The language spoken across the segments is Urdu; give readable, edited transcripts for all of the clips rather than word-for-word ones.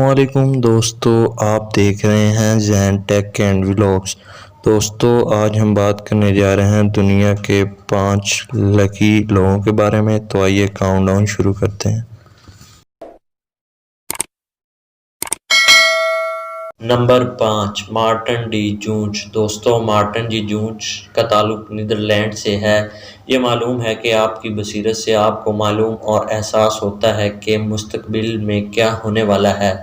علیکم دوستو، آپ دیکھ رہے ہیں زین ٹیک اینڈ ولاگز۔ دوستو آج ہم بات کرنے جا رہے ہیں دنیا کے 5 لکی لوگوں کے بارے میں۔ تو آئیے کاؤنٹ ڈاؤن شروع کرتے ہیں۔ Number 5، Martin de Jonge. دوستو مارٹن ڈی جونچ کا تعلق نیدرلینڈ سے ہے۔ یہ معلوم ہے کہ آپ کی بصیرت سے آپ کو معلوم اور احساس ہوتا ہے کہ مستقبل میں کیا ہونے والا ہے،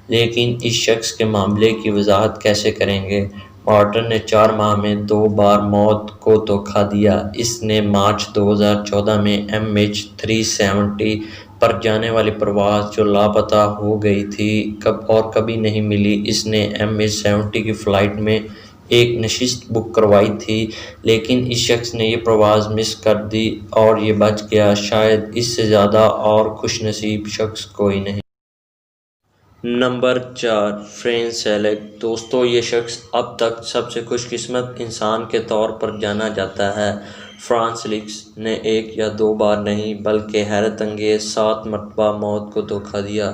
لیکن اس شخص کے معاملے کی وضاحت کیسے کریں گے؟ مارٹن نے 4 ماہ میں 2 بار موت کو دھوکہ دیا۔ اس نے مارچ 2014 میں MH370 پر جانے والی پرواز جو لاپتہ ہو گئی تھی اور کبھی نہیں ملی، اس نے MH70 کی فلائٹ میں ایک نشست بک کروائی تھی، لیکن اس شخص نے یہ پرواز مس کر دی اور یہ بچ گیا۔ شاید اس سے زیادہ اور خوش نصیب شخص کوئی نہیں۔ نمبر 4، فرینچ سیلیگ۔ دوستو یہ شخص اب تک سب سے خوش قسمت انسان کے طور پر جانا جاتا ہے۔ فرانس سیلیگ نے 1 یا 2 بار نہیں بلکہ حیرت انگیز 7 مرتبہ موت کو دھوکہ دیا۔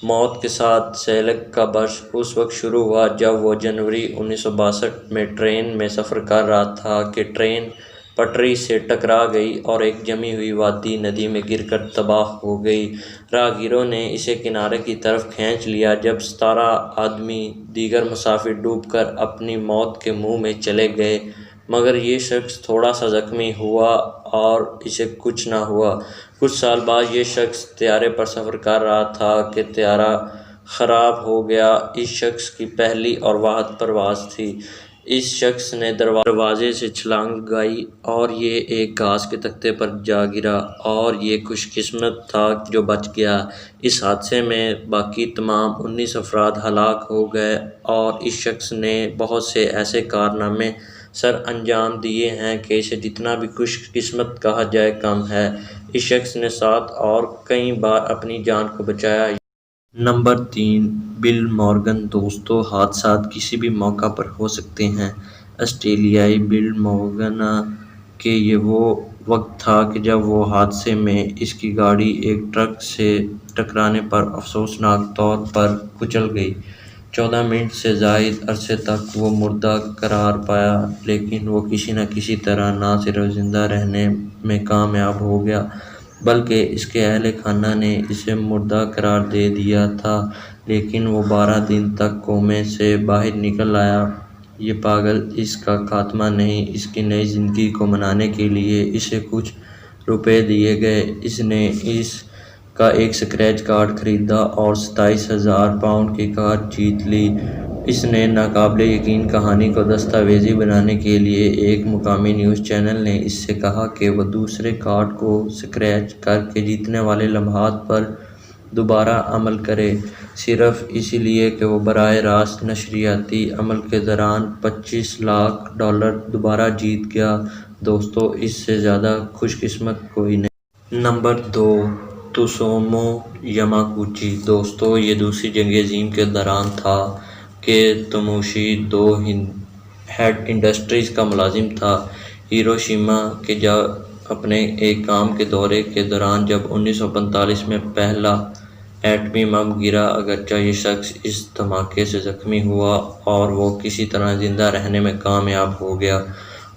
موت کے ساتھ سیلیگ کا برس اس وقت شروع ہوا جب وہ جنوری 1962 میں ٹرین میں سفر کر رہا تھا کہ ٹرین پٹری سے ٹکرا گئی اور ایک جمی ہوئی وادی ندی میں گر کر تباہ ہو گئی۔ راہگیروں نے اسے کنارے کی طرف کھینچ لیا جب 17 آدمی دیگر مسافر ڈوب کر اپنی موت کے منہ میں چلے گئے، مگر یہ شخص تھوڑا سا زخمی ہوا اور اسے کچھ نہ ہوا۔ کچھ سال بعد یہ شخص طیارے پر سفر کر رہا تھا کہ طیارہ خراب ہو گیا۔ اس شخص کی پہلی اور واحد پرواز تھی۔ اس شخص نے دروازے سے چھلانگ لگائی اور یہ ایک گھاس کے تختے پر جا گرا اور یہ خوش قسمت تھا جو بچ گیا۔ اس حادثے میں باقی تمام 19 افراد ہلاک ہو گئے اور اس شخص نے بہت سے ایسے کارنامے سر انجام دیے ہیں کہ اسے جتنا بھی خوش قسمت کہا جائے کم ہے۔ اس شخص نے 7 اور کئی بار اپنی جان کو بچایا۔ نمبر 3، بل مورگن۔ دوستو حادثات کسی بھی موقع پر ہو سکتے ہیں۔ آسٹریلیائی بل مورگن کہ یہ وہ وقت تھا کہ جب وہ حادثے میں اس کی گاڑی ایک ٹرک سے ٹکرانے پر افسوسناک طور پر کچل گئی۔ 14 منٹ سے زائد عرصے تک وہ مردہ قرار پایا، لیکن وہ کسی نہ کسی طرح نہ صرف زندہ رہنے میں کامیاب ہو گیا بلکہ اس کے اہل خانہ نے اسے مردہ قرار دے دیا تھا، لیکن وہ 12 دن تک کومے سے باہر نکل آیا۔ یہ پاگل اس کا خاتمہ نہیں، اس کی نئی زندگی کو منانے کے لیے اسے کچھ روپے دیے گئے۔ اس نے اس کا ایک اسکریچ کارڈ خریدا اور 27,000 پاؤنڈ کی کار جیت لی۔ اس نے ناقابل یقین کہانی کو دستاویزی بنانے کے لیے ایک مقامی نیوز چینل نے اس سے کہا کہ وہ دوسرے کارڈ کو اسکریچ کر کے جیتنے والے لمحات پر دوبارہ عمل کرے، صرف اس لیے کہ وہ براہ راست نشریاتی عمل کے دوران $25 لاکھ دوبارہ جیت گیا۔ دوستو اس سے زیادہ خوش قسمت کوئی نہیں۔ نمبر 2، توسومو یاماگوچی۔ دوستو یہ دوسری جنگ عظیم کے دوران تھا کہ توموشی دو ہیڈ انڈسٹریز کا ملازم تھا۔ ہیروشیما کے اپنے ایک کام کے دورے کے دوران جب 1945 میں پہلا ایٹمی بم گرا، اگرچہ یہ شخص اس دھماکے سے زخمی ہوا اور وہ کسی طرح زندہ رہنے میں کامیاب ہو گیا،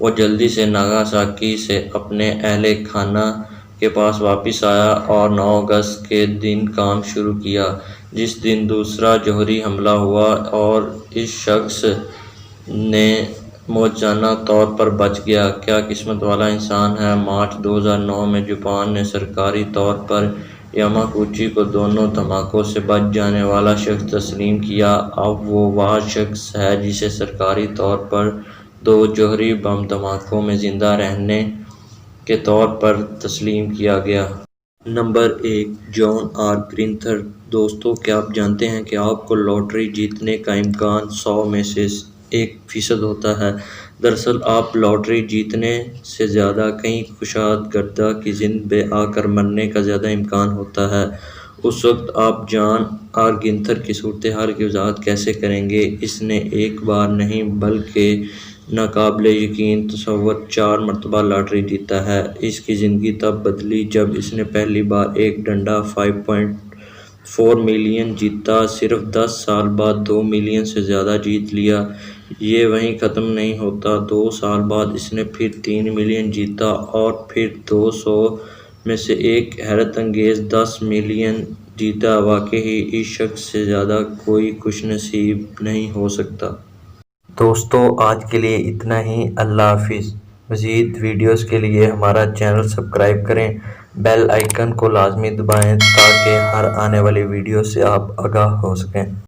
وہ جلدی سے ناگاساکی سے اپنے اہل خانہ کے پاس واپس آیا اور 9 اگست کے دن کام شروع کیا، جس دن دوسرا جوہری حملہ ہوا اور اس شخص نے موجزانہ طور پر بچ گیا۔ کیا قسمت والا انسان ہے۔ مارچ 2009 میں جاپان نے سرکاری طور پر یاماگوچی کو دونوں دھماکوں سے بچ جانے والا شخص تسلیم کیا۔ اب وہ واحد شخص ہے جسے سرکاری طور پر 2 جوہری بم دھماکوں میں زندہ رہنے کے طور پر تسلیم کیا گیا۔ Number 1، John R Grinther. دوستو کیا آپ جانتے ہیں کہ آپ کو لاٹری جیتنے کا امکان 100 میں سے 1% ہوتا ہے؟ دراصل آپ لاٹری جیتنے سے زیادہ کئی کشاد گردہ کی جلد میں آ کر مرنے کا زیادہ امکان ہوتا ہے۔ اس وقت آپ جان آر گرینتھر کی صورتحال کی وضاحت کیسے کریں گے؟ اس نے 1 بار نہیں بلکہ ناقابل یقین تصور 4 مرتبہ لاٹری جیتا ہے۔ اس کی زندگی تب بدلی جب اس نے پہلی بار ایک ڈنڈا 4 ملین جیتا، صرف 10 سال بعد 2 ملین سے زیادہ جیت لیا۔ یہ وہیں ختم نہیں ہوتا، 2 سال بعد اس نے پھر 3 ملین جیتا اور پھر 200 میں سے ایک حیرت انگیز 10 ملین جیتا۔ واقعی اس شخص سے زیادہ کوئی خوش نصیب نہیں ہو سکتا۔ دوستو آج کے لیے اتنا ہی، اللہ حافظ۔ مزید ویڈیوز کے لیے ہمارا چینل سبسکرائب کریں، بیل آئیکن کو لازمی دبائیں تاکہ ہر آنے والی ویڈیو سے آپ آگاہ ہو سکیں۔